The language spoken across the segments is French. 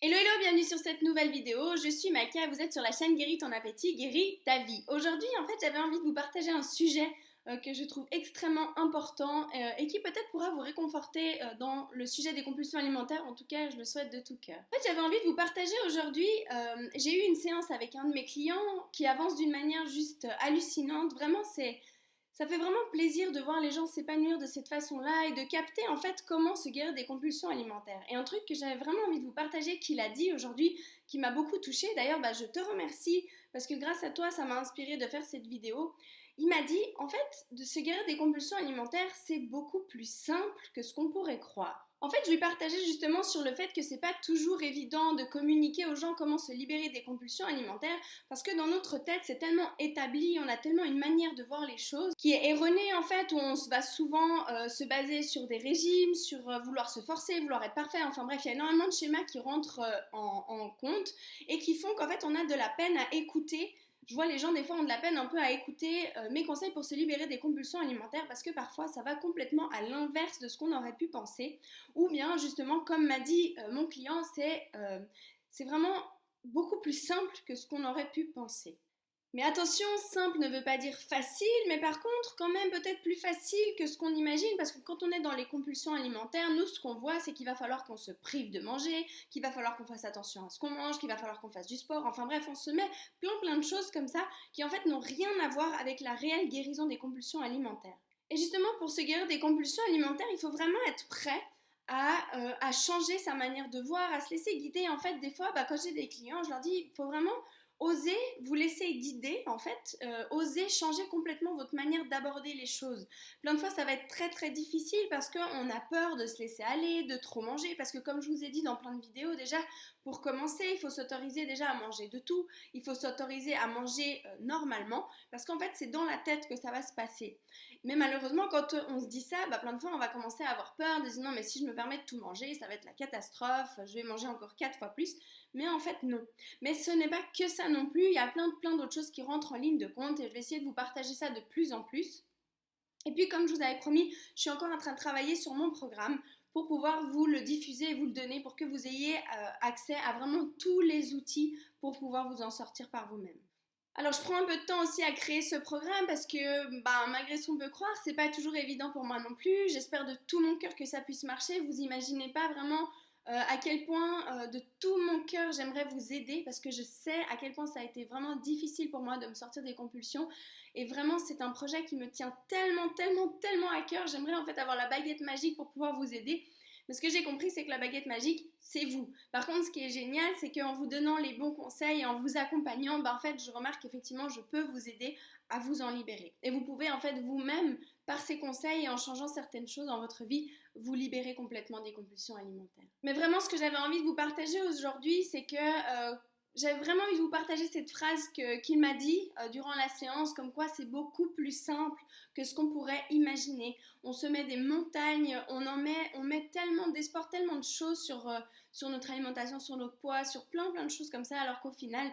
Hello hello, bienvenue sur cette nouvelle vidéo, je suis Makia, vous êtes sur la chaîne Guéris ton appétit, guéris ta vie. Aujourd'hui en fait j'avais envie de vous partager un sujet que je trouve extrêmement important et qui peut-être pourra vous réconforter dans le sujet des compulsions alimentaires, en tout cas je le souhaite de tout cœur. En fait j'avais envie de vous partager aujourd'hui, j'ai eu une séance avec un de mes clients qui avance d'une manière juste hallucinante, vraiment ça fait vraiment plaisir de voir les gens s'épanouir de cette façon-là et de capter en fait comment se guérir des compulsions alimentaires. Et un truc que j'avais vraiment envie de vous partager qu'il a dit aujourd'hui, qui m'a beaucoup touchée, d'ailleurs je te remercie parce que grâce à toi ça m'a inspiré de faire cette vidéo. Il m'a dit en fait de se guérir des compulsions alimentaires c'est beaucoup plus simple que ce qu'on pourrait croire. En fait, je lui partageais justement sur le fait que c'est pas toujours évident de communiquer aux gens comment se libérer des compulsions alimentaires parce que dans notre tête, c'est tellement établi, on a tellement une manière de voir les choses qui est erronée en fait, où on va souvent se baser sur des régimes, sur vouloir se forcer, vouloir être parfait, enfin bref, il y a énormément de schémas qui rentrent en compte et qui font qu'en fait, on a de la peine à écouter. Je vois les gens des fois ont de la peine un peu à écouter mes conseils pour se libérer des compulsions alimentaires parce que parfois ça va complètement à l'inverse de ce qu'on aurait pu penser. Ou bien justement, comme m'a dit mon client, c'est vraiment beaucoup plus simple que ce qu'on aurait pu penser. Mais attention, simple ne veut pas dire facile, mais par contre, quand même peut-être plus facile que ce qu'on imagine, parce que quand on est dans les compulsions alimentaires, nous, ce qu'on voit, c'est qu'il va falloir qu'on se prive de manger, qu'il va falloir qu'on fasse attention à ce qu'on mange, qu'il va falloir qu'on fasse du sport, enfin bref, on se met plein de choses comme ça, qui en fait n'ont rien à voir avec la réelle guérison des compulsions alimentaires. Et justement, pour se guérir des compulsions alimentaires, il faut vraiment être prêt à changer sa manière de voir, à se laisser guider. En fait, des fois, quand j'ai des clients, je leur dis, il faut vraiment osez vous laisser guider, en fait, osez changer complètement votre manière d'aborder les choses. Plein de fois, ça va être très difficile parce qu'on a peur de se laisser aller, de trop manger, parce que comme je vous ai dit dans plein de vidéos, déjà, pour commencer, il faut s'autoriser déjà à manger de tout, il faut s'autoriser à manger normalement, parce qu'en fait, c'est dans la tête que ça va se passer. Mais malheureusement, quand on se dit ça, plein de fois, on va commencer à avoir peur, de se dire non, mais si je me permets de tout manger, ça va être la catastrophe, je vais manger encore 4 fois plus. Mais en fait, non. Mais ce n'est pas que ça non plus, il y a plein d'autres choses qui rentrent en ligne de compte et je vais essayer de vous partager ça de plus en plus. Et puis, comme je vous avais promis, je suis encore en train de travailler sur mon programme pour pouvoir vous le diffuser et vous le donner pour que vous ayez accès à vraiment tous les outils pour pouvoir vous en sortir par vous-même. Alors je prends un peu de temps aussi à créer ce programme parce que malgré ce qu'on peut croire, c'est pas toujours évident pour moi non plus. J'espère de tout mon cœur que ça puisse marcher. Vous imaginez pas vraiment à quel point de tout mon cœur j'aimerais vous aider parce que je sais à quel point ça a été vraiment difficile pour moi de me sortir des compulsions et vraiment c'est un projet qui me tient tellement à cœur. J'aimerais en fait avoir la baguette magique pour pouvoir vous aider. Mais ce que j'ai compris, c'est que la baguette magique, c'est vous. Par contre, ce qui est génial, c'est qu'en vous donnant les bons conseils et en vous accompagnant, en fait, je remarque qu'effectivement, je peux vous aider à vous en libérer. Et vous pouvez en fait vous-même, par ces conseils et en changeant certaines choses dans votre vie, vous libérer complètement des compulsions alimentaires. Mais vraiment, ce que j'avais envie de vous partager aujourd'hui, c'est que j'avais vraiment envie de vous partager cette phrase qu'il m'a dit durant la séance, comme quoi c'est beaucoup plus simple que ce qu'on pourrait imaginer. On se met des montagnes, on met tellement d'espoir, tellement de choses sur notre alimentation, sur notre poids, sur plein de choses comme ça, alors qu'au final,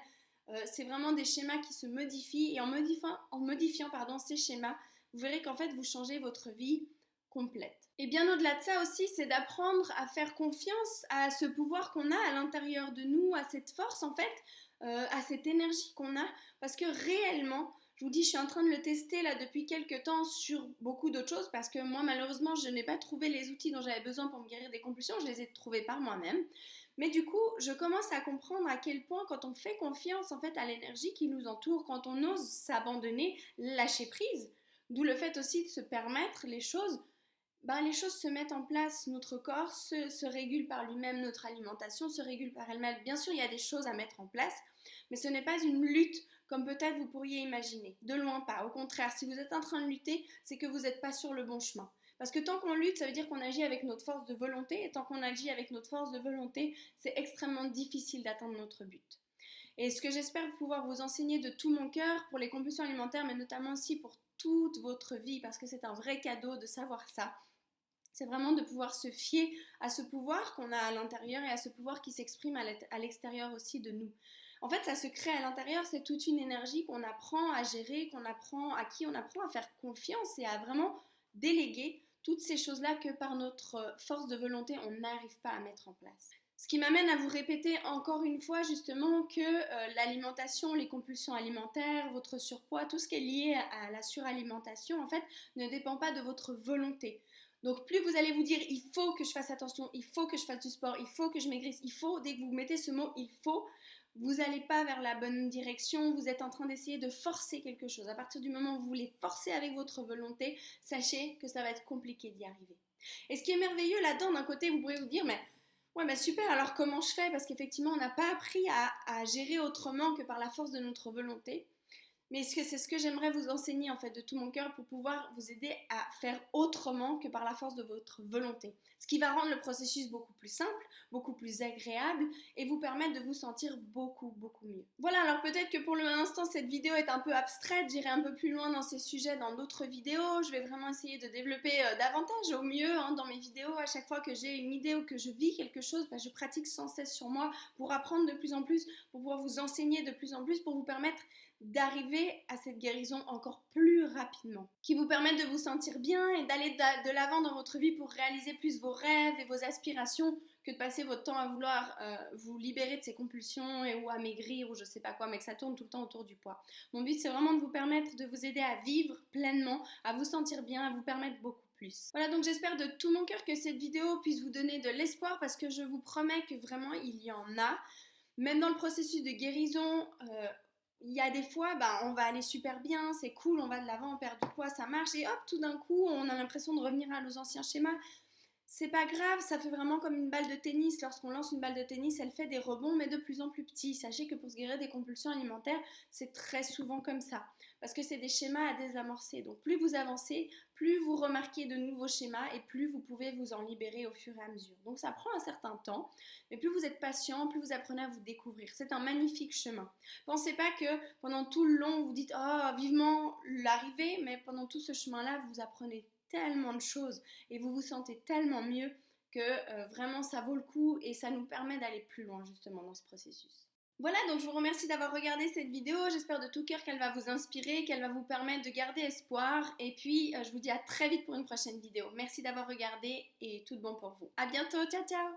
c'est vraiment des schémas qui se modifient et en modifiant ces schémas, vous verrez qu'en fait, vous changez votre vie complète. Et bien au-delà de ça aussi, c'est d'apprendre à faire confiance à ce pouvoir qu'on a à l'intérieur de nous, à cette force en fait, à cette énergie qu'on a, parce que réellement, je vous dis, je suis en train de le tester là depuis quelques temps sur beaucoup d'autres choses, parce que moi malheureusement, je n'ai pas trouvé les outils dont j'avais besoin pour me guérir des compulsions, je les ai trouvés par moi-même. Mais du coup, je commence à comprendre à quel point quand on fait confiance en fait à l'énergie qui nous entoure, quand on ose s'abandonner, lâcher prise, d'où le fait aussi de se permettre les choses se mettent en place, notre corps se régule par lui-même, notre alimentation se régule par elle-même. Bien sûr, il y a des choses à mettre en place, mais ce n'est pas une lutte comme peut-être vous pourriez imaginer. De loin pas. Au contraire, si vous êtes en train de lutter, c'est que vous n'êtes pas sur le bon chemin. Parce que tant qu'on lutte, ça veut dire qu'on agit avec notre force de volonté, et tant qu'on agit avec notre force de volonté, c'est extrêmement difficile d'atteindre notre but. Et ce que j'espère pouvoir vous enseigner de tout mon cœur pour les compulsions alimentaires, mais notamment aussi pour toute votre vie, parce que c'est un vrai cadeau de savoir ça, c'est vraiment de pouvoir se fier à ce pouvoir qu'on a à l'intérieur et à ce pouvoir qui s'exprime à l'extérieur aussi de nous. En fait, ça se crée à l'intérieur, c'est toute une énergie qu'on apprend à gérer, à qui on apprend à faire confiance et à vraiment déléguer toutes ces choses-là que par notre force de volonté, on n'arrive pas à mettre en place. Ce qui m'amène à vous répéter encore une fois justement que l'alimentation, les compulsions alimentaires, votre surpoids, tout ce qui est lié à la suralimentation en fait ne dépend pas de votre volonté. Donc plus vous allez vous dire il faut que je fasse attention, il faut que je fasse du sport, il faut que je maigrisse, il faut, dès que vous mettez ce mot il faut, vous n'allez pas vers la bonne direction, vous êtes en train d'essayer de forcer quelque chose. À partir du moment où vous voulez forcer avec votre volonté, sachez que ça va être compliqué d'y arriver. Et ce qui est merveilleux là-dedans, d'un côté, vous pourrez vous dire, mais ouais, bah super, alors comment je fais? Parce qu'effectivement, on n'a pas appris à gérer autrement que par la force de notre volonté. Mais c'est ce que j'aimerais vous enseigner en fait de tout mon cœur pour pouvoir vous aider à faire autrement que par la force de votre volonté. Ce qui va rendre le processus beaucoup plus simple, beaucoup plus agréable et vous permettre de vous sentir beaucoup mieux. Voilà, alors peut-être que pour l'instant cette vidéo est un peu abstraite, j'irai un peu plus loin dans ces sujets dans d'autres vidéos. Je vais vraiment essayer de développer davantage au mieux dans mes vidéos. À chaque fois que j'ai une idée ou que je vis quelque chose, je pratique sans cesse sur moi pour apprendre de plus en plus, pour pouvoir vous enseigner de plus en plus, pour vous permettre d'arriver à cette guérison encore plus rapidement, qui vous permettent de vous sentir bien et d'aller de l'avant dans votre vie pour réaliser plus vos rêves et vos aspirations que de passer votre temps à vouloir vous libérer de ces compulsions ou à maigrir ou je sais pas quoi, mais que ça tourne tout le temps autour du poids. Mon but c'est vraiment de vous permettre de vous aider à vivre pleinement, à vous sentir bien, à vous permettre beaucoup plus. Voilà, donc j'espère de tout mon cœur que cette vidéo puisse vous donner de l'espoir parce que je vous promets que vraiment il y en a. Même dans le processus de guérison, il y a des fois, on va aller super bien, c'est cool, on va de l'avant, on perd du poids, ça marche, et hop, tout d'un coup, on a l'impression de revenir à nos anciens schémas. C'est pas grave, ça fait vraiment comme une balle de tennis. Lorsqu'on lance une balle de tennis, elle fait des rebonds, mais de plus en plus petits. Sachez que pour se guérir des compulsions alimentaires, c'est très souvent comme ça. Parce que c'est des schémas à désamorcer. Donc plus vous avancez, plus vous remarquez de nouveaux schémas et plus vous pouvez vous en libérer au fur et à mesure. Donc ça prend un certain temps, mais plus vous êtes patient, plus vous apprenez à vous découvrir. C'est un magnifique chemin. Pensez pas que pendant tout le long, vous dites « Oh, vivement l'arrivée », mais pendant tout ce chemin-là, vous apprenez tellement de choses et vous vous sentez tellement mieux que vraiment ça vaut le coup et ça nous permet d'aller plus loin justement dans ce processus. Voilà, donc je vous remercie d'avoir regardé cette vidéo, j'espère de tout cœur qu'elle va vous inspirer, qu'elle va vous permettre de garder espoir et puis je vous dis à très vite pour une prochaine vidéo. Merci d'avoir regardé et tout de bon pour vous. À bientôt, ciao ciao!